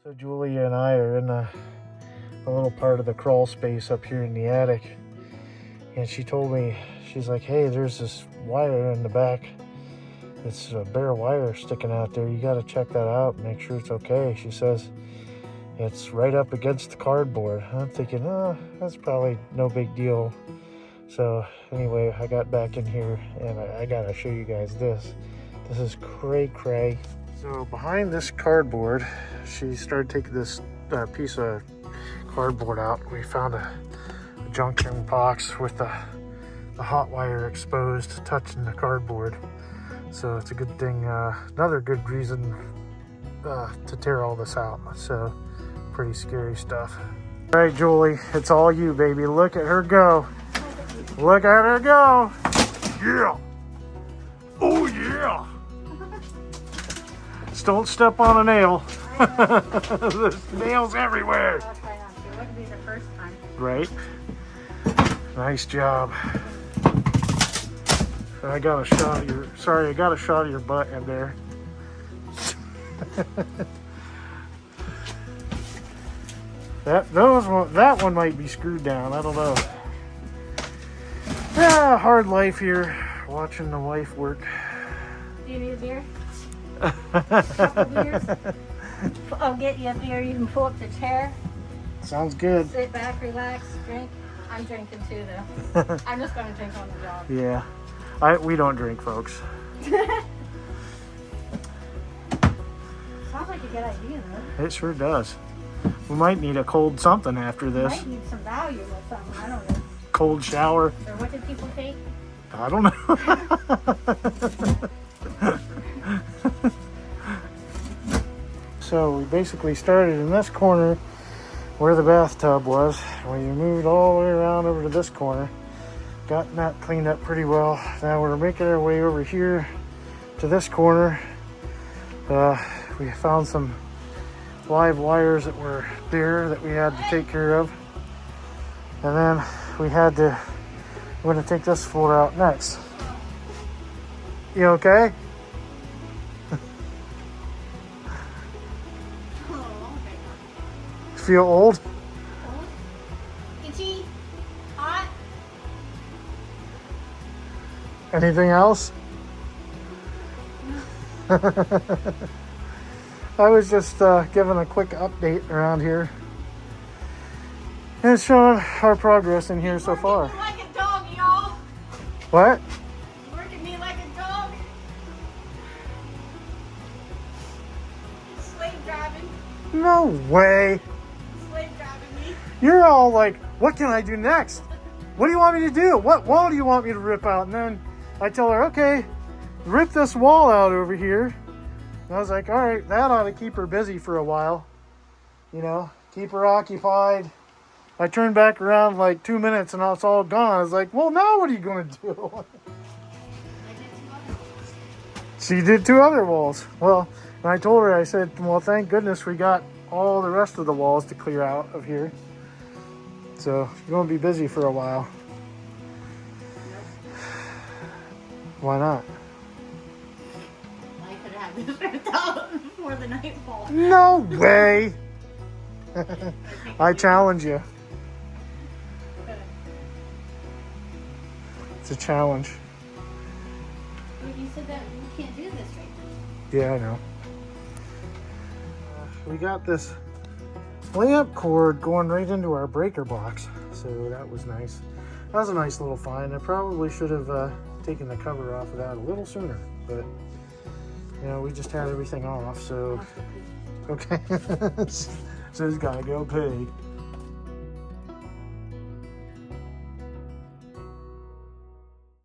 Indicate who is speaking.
Speaker 1: So Julia and I are in a little part of the crawl space up here in the attic. And she told me, she's like, hey, there's this wire in the back. It's a bare wire sticking out there. You got to check that out and make sure it's okay. She says it's right up against the cardboard. I'm thinking, oh, that's probably no big deal. So anyway, I got back in here and I got to show you guys this. This is cray. So behind this cardboard, she started taking this piece of cardboard out. We found a junction box with the hot wire exposed, touching the cardboard. So it's a good thing, another good reason to tear all this out. So pretty scary stuff. All right, Julie, it's all you, baby. Look at her go. Look at her go. Yeah. Oh, yeah. Just don't step on a nail. There's nails everywhere.
Speaker 2: I'll try not to. It wouldn't be the first time.
Speaker 1: Right. Nice job. I got a shot of your, sorry, I got a shot of your butt in there. That one might be screwed down. I don't know. Yeah, hard life here. Watching the wife work.
Speaker 2: Do you need a beer? Couple beers? I'll get you a beer. You can pull up the chair.
Speaker 1: Sounds good.
Speaker 2: Sit back, relax, drink. I'm drinking too, though. I'm just going to drink on the job.
Speaker 1: Yeah. We don't drink, folks.
Speaker 2: Sounds like a good idea, though.
Speaker 1: It sure does. We might need a cold something after this.
Speaker 2: Might need some value or something. I don't know.
Speaker 1: Cold shower.
Speaker 2: Or what did people take?
Speaker 1: I don't know. So we basically started in this corner where the bathtub was. We moved all the way around over to this corner. Gotten that cleaned up pretty well. Now we're making our way over here to this corner. We found some live wires that were there that we had to take care of. And then we're gonna take this floor out next. You okay? Feel old?
Speaker 2: Itchy? Hot?
Speaker 1: Anything else? I was just giving a quick update around here and showing our progress in here so far.
Speaker 2: Working me like a dog, y'all.
Speaker 1: What?
Speaker 2: Working me like a dog. Slave driving.
Speaker 1: No way.
Speaker 2: Slave driving me.
Speaker 1: You're all like, what can I do next? What do you want me to do? What wall do you want me to rip out? And then I tell her, okay, rip this wall out over here. And I was like, all right, that ought to keep her busy for a while. You know, keep her occupied. I turned back around like 2 minutes and it's all gone. I was like, well, now what are you going to do? She did 2 other walls. Well, and I told her, I said, well, thank goodness we got all the rest of the walls to clear out of here. So you're going to be busy for a while. Why not?
Speaker 2: I could have this ripped out before the nightfall.
Speaker 1: No way. I challenge you. It's a challenge.
Speaker 2: But you said that we can't do this right now.
Speaker 1: Yeah, I know. We got this lamp cord going right into our breaker box, so that was nice. That was a nice little find. I probably should have taken the cover off of that a little sooner, but you know, we just had everything off, so okay. So it's gotta go pig.